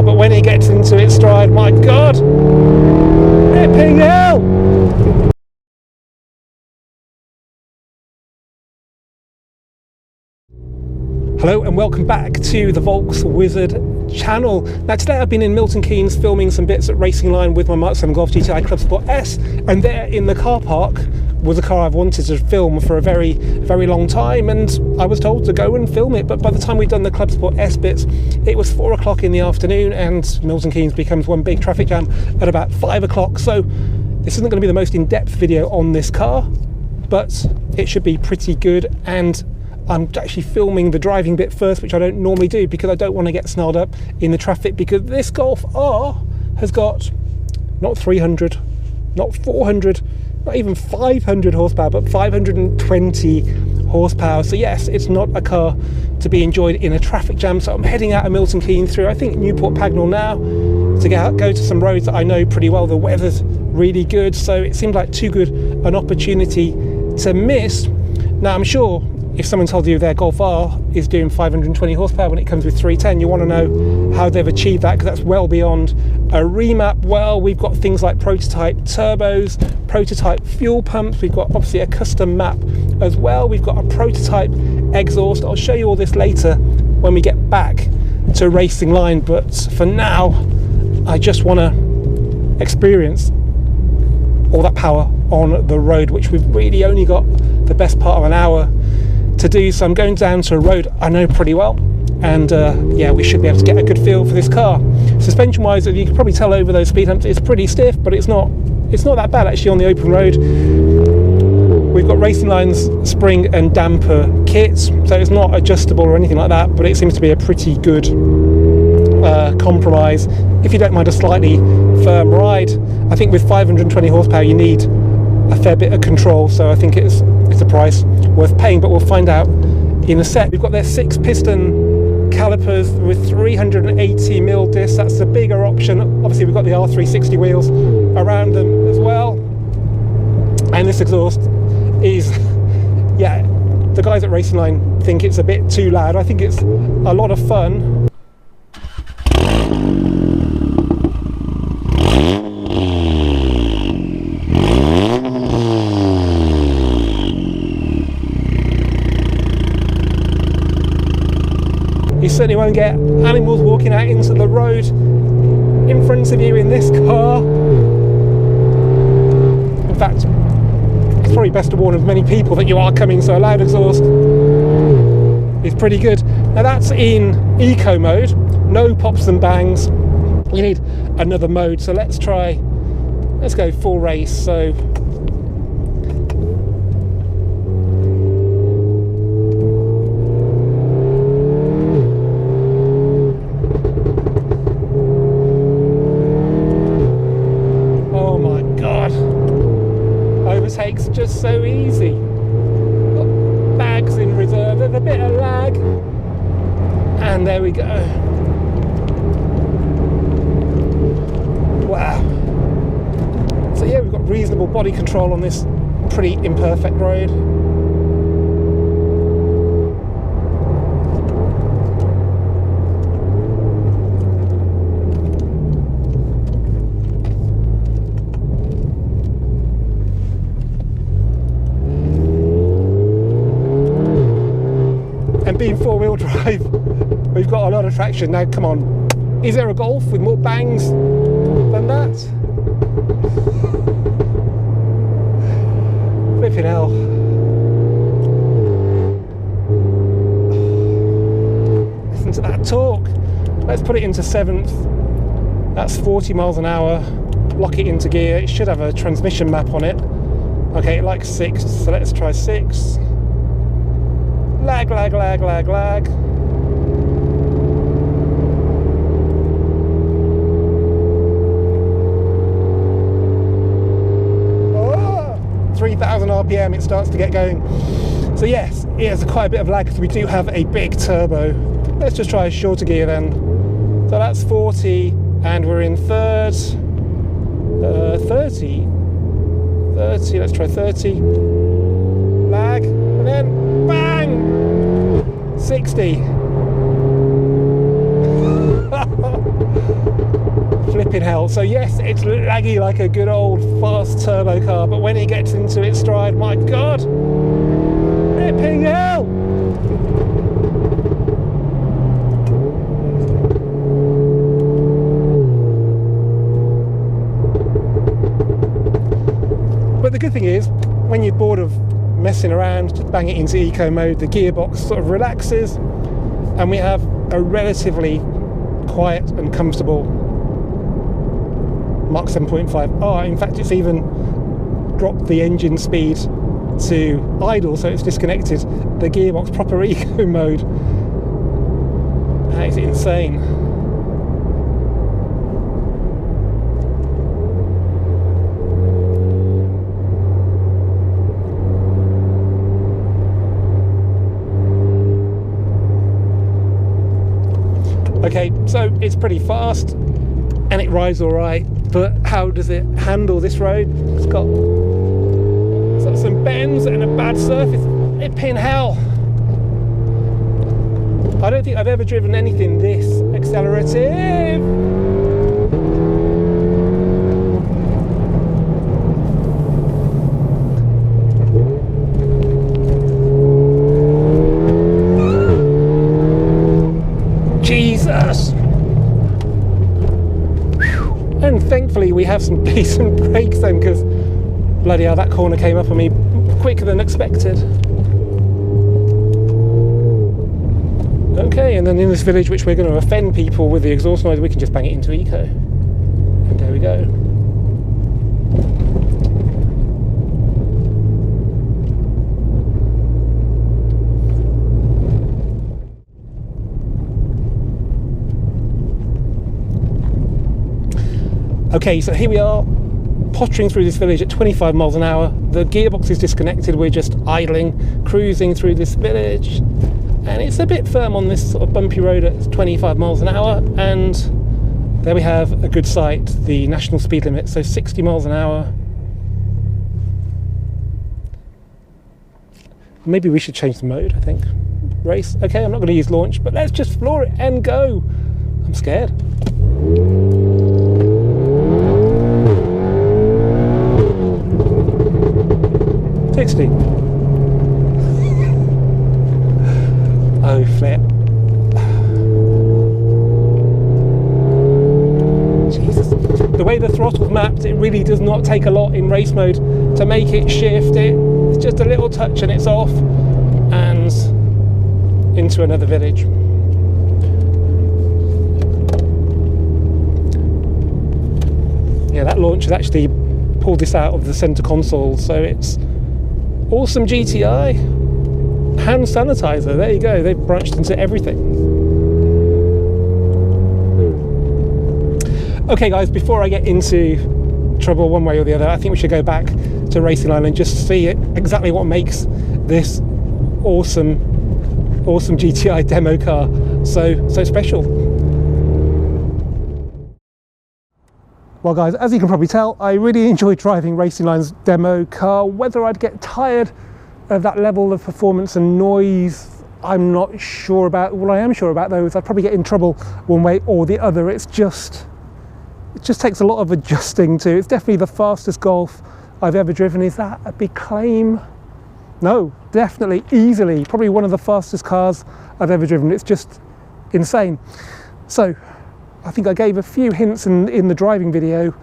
but when it gets into its stride, my God, flipping hell! Hello and welcome back to the Volks Wizard channel. Now today I've been in Milton Keynes filming some bits at Racing Line with my MK7 Golf GTI Club Sport S, and there in the car park was a car I've wanted to film for a very long time, and I was told to go and film it, but by the time we'd done the Club Sport S bits it was 4 o'clock in the afternoon and Milton Keynes becomes one big traffic jam at about 5 o'clock, so this isn't going to be the most in-depth video on this car, but it should be pretty good. And I'm actually filming the driving bit first, which I don't normally do because I don't want to get snarled up in the traffic, because this Golf R has got not 300, not 400, not even 500 horsepower, but 520 horsepower. So yes, it's not a car to be enjoyed in a traffic jam. So I'm heading out of Milton Keynes through, I think, Newport Pagnell now to go to some roads that I know pretty well. The weather's really good, so it seemed like too good an opportunity to miss. Now I'm sure if someone told you their Golf R is doing 520 horsepower when it comes with 310, you want to know how they've achieved that, because that's well beyond a remap. Well, we've got things like prototype turbos, prototype fuel pumps, we've got obviously a custom map as well, we've got a prototype exhaust. I'll show you all this later when we get back to Racing Line, but for now I just want to experience all that power on the road, which we've really only got the best part of an hour to do. So I'm going down to a road I know pretty well, and yeah, we should be able to get a good feel for this car. Suspension wise, you can probably tell over those speed humps, it's pretty stiff, but it's not that bad actually on the open road. We've got Racingline'S spring and damper kits, so it's not adjustable or anything like that, but it seems to be a pretty good compromise if you don't mind a slightly firm ride. I think with 520 horsepower you need a fair bit of control, so I think it's a price worth paying, but we'll find out in a sec. We've got their 6-piston calipers with 380mm discs. That's the bigger option. Obviously we've got the R360 wheels around them as well, and this exhaust is, yeah, the guys at Racing Line think it's a bit too loud. I think it's a lot of fun. You certainly won't get animals walking out into the road in front of you in this car. In fact, it's probably best to warn as many people that you are coming, so a loud exhaust is pretty good. Now that's in eco mode, no pops and bangs. You need another mode, so let's go full race. So overtakes just so easy. Got bags in reserve, there's a bit of lag, and there we go. Wow. So yeah, we've got reasonable body control on this pretty imperfect road. And being four-wheel drive, we've got a lot of traction. Now come on, is there a Golf with more bangs than that? Flipping hell. Listen to that torque. Let's put it into 7th. That's 40 miles an hour. Lock it into gear. It should have a transmission map on it. Okay, it likes 6, so let's try 6. Lag, lag, lag, lag, lag. Oh, 3,000 RPM, it starts to get going. So yes, it has quite a bit of lag because we do have a big turbo. Let's just try a shorter gear then. So that's 40, and we're in 3rd. 30. Let's try 30. Lag, and then bang! 60. flipping hell. So yes, it's laggy like a good old fast turbo car, but when it gets into its stride, my God, flipping hell. But the good thing is, when you're bored of messing around, just bang it into eco mode, the gearbox sort of relaxes, and we have a relatively quiet and comfortable Mach 7.5. Oh, in fact, it's even dropped the engine speed to idle, so it's disconnected the gearbox, proper eco mode. That is insane. Okay, so it's pretty fast and it rides all right, but how does it handle this road? It's got some bends and a bad surface. Flipping hell. I don't think I've ever driven anything this accelerative. Jesus! And thankfully we have some decent brakes then, because bloody hell, that corner came up on me quicker than expected. Okay, and then in this village, which we're going to offend people with the exhaust noise, we can just bang it into eco. And there we go. Okay, so here we are, pottering through this village at 25 miles an hour. The gearbox is disconnected, we're just idling, cruising through this village. And it's a bit firm on this sort of bumpy road at 25 miles an hour. And there we have a good sight, the national speed limit, so 60 miles an hour. Maybe we should change the mode, I think. Race, okay, I'm not going to use launch, but let's just floor it and go. I'm scared. Oh, flip. Jesus. The way the throttle's mapped, it really does not take a lot in race mode to make it shift. It's just a little touch and it's off and into another village. Yeah, that launch has actually pulled this out of the center console, so it's Awesome GTI hand sanitizer. There you go, they've branched into everything. Okay guys, before I get into trouble one way or the other, I think we should go back to Racing Line and just see exactly what makes this awesome GTI demo car so special. Well guys, as you can probably tell, I really enjoy driving Racing Line's demo car. Whether I'd get tired of that level of performance and noise, I'm not sure about. What I am sure about though is I'd probably get in trouble one way or the other. It just takes a lot of adjusting to. It's definitely the fastest Golf I've ever driven. Is that a big claim? No, definitely, easily, probably one of the fastest cars I've ever driven. It's just insane. So I think I gave a few hints in the driving video.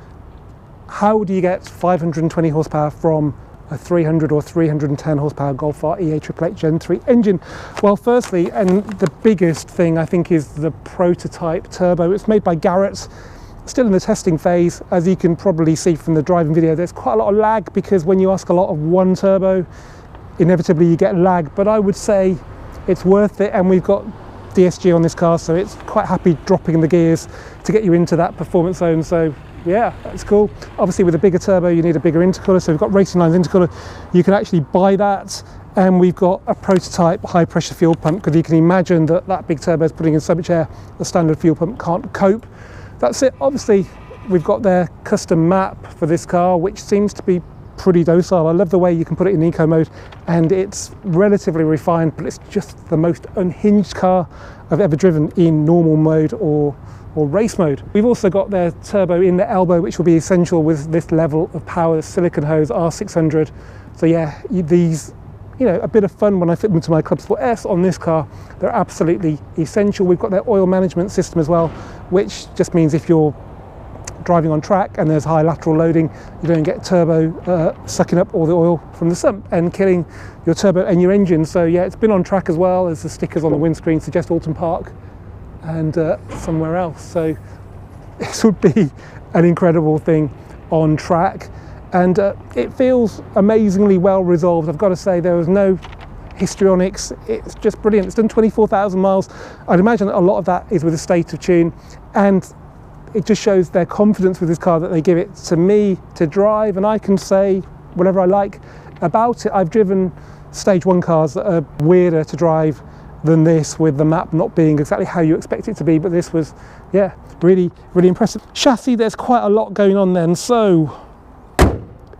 How do you get 520 horsepower from a 300 or 310 horsepower golfr E888 Gen 3 engine? Well, firstly, and the biggest thing I think, is the prototype turbo. It's made by Garrett, still in the testing phase. As you can probably see from the driving video, there's quite a lot of lag, because when you ask a lot of one turbo, inevitably you get lag, but I would say it's worth it, and we've got DSG on this car, so it's quite happy dropping the gears to get you into that performance zone. So yeah, that's cool. Obviously with a bigger turbo you need a bigger intercooler, so we've got Racing Line's intercooler. You can actually buy that, and we've got a prototype high pressure fuel pump, because you can imagine that big turbo is putting in so much air the standard fuel pump can't cope. That's it. Obviously we've got their custom map for this car, which seems to be pretty docile. I love the way you can put it in eco mode, and it's relatively refined, but it's just the most unhinged car I've ever driven in normal mode or or race mode. We've also got their turbo in the elbow, which will be essential with this level of power, the silicon hose R600. So yeah, these, you know, a bit of fun when I fit them to my Club Sport S on this car. They're absolutely essential. We've got their oil management system as well, which just means if you're driving on track and there's high lateral loading, you don't get turbo sucking up all the oil from the sump and killing your turbo and your engine. So yeah, it's been on track as well, as the stickers on the windscreen suggest Alton Park and somewhere else. So this would be an incredible thing on track, and it feels amazingly well resolved. I've got to say, there was no histrionics. It's just brilliant. It's done 24,000 miles. I'd imagine a lot of that is with a state of tune, and it just shows their confidence with this car that they give it to me to drive, and I can say whatever I like about it. I've driven stage 1 cars that are weirder to drive than this, with the map not being exactly how you expect it to be, but this was, yeah, really, really impressive. Chassis, there's quite a lot going on then. So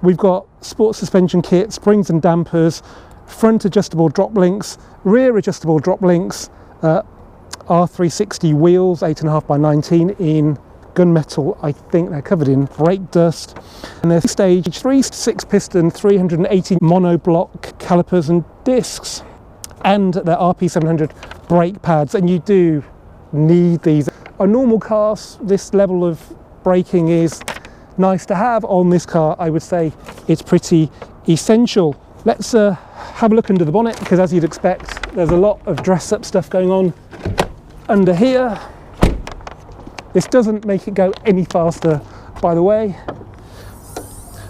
we've got sport suspension kit, springs and dampers, front adjustable drop links, rear adjustable drop links, R360 wheels, 8.5 by 19 in gunmetal. I think they're covered in brake dust, and there's stage 3 6-piston 380 monoblock calipers and discs, and their RP700 brake pads, and you do need these. A normal car, this level of braking is nice to have. On this car, I would say it's pretty essential. Let's have a look under the bonnet, because as you'd expect, there's a lot of dress up stuff going on under here. This doesn't make it go any faster, by the way.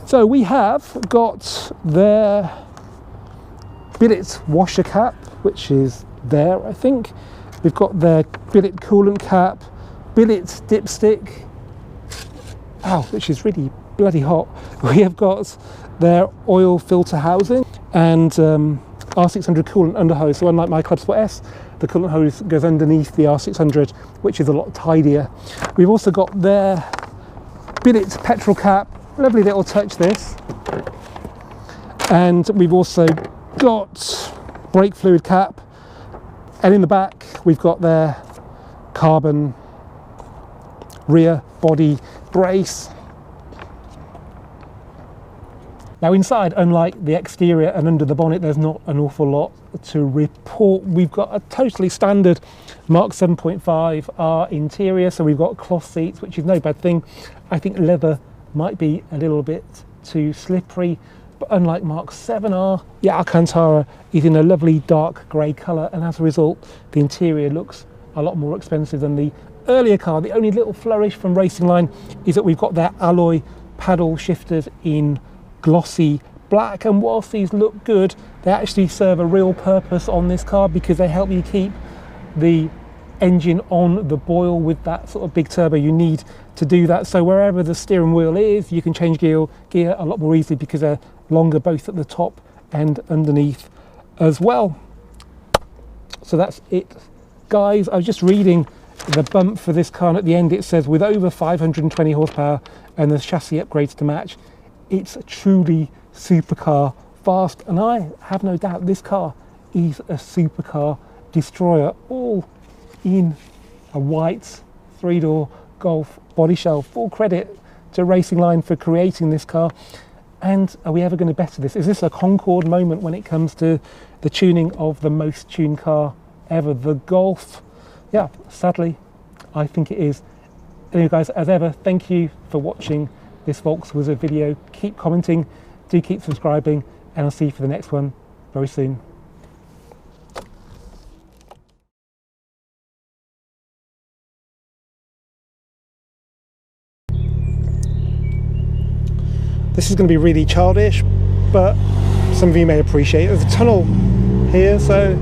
So we have got their billet washer cap, which is there, I think. We've got their billet coolant cap, billet dipstick, which is really bloody hot. We have got their oil filter housing and R600 coolant underhose. So unlike my Club Sport S, the coolant hose goes underneath the R600, which is a lot tidier. We've also got their billet petrol cap, lovely little touch this. And we've also got brake fluid cap. And in the back, we've got their carbon rear body brace. Now inside, unlike the exterior and under the bonnet, there's not an awful lot to report. We've got a totally standard Mark 7.5R interior, so we've got cloth seats, which is no bad thing. I think leather might be a little bit too slippery, but unlike Mark 7R, the Alcantara is in a lovely dark grey colour, and as a result, the interior looks a lot more expensive than the earlier car. The only little flourish from Racingline's is that we've got their alloy paddle shifters in glossy black, and whilst these look good, they actually serve a real purpose on this car, because they help you keep the engine on the boil. With that sort of big turbo, you need to do that. So wherever the steering wheel is, you can change gear a lot more easily, because they're longer both at the top and underneath as well. So that's it, guys. I was just reading the bump for this car, and at the end it says with over 520 horsepower and the chassis upgrades to match, it's a truly supercar fast, and I have no doubt this car is a supercar destroyer, all in a white 3-door Golf body shell. Full credit to Racingline's for creating this car. And are we ever going to better this? Is this a Concorde moment when it comes to the tuning of the most tuned car ever, the Golf? Yeah, sadly, I think it is. Anyway, guys, as ever, thank you for watching this Volkswizard video. Keep commenting, do keep subscribing, and I'll see you for the next one very soon. This is going to be really childish, but some of you may appreciate it. There's a tunnel here, so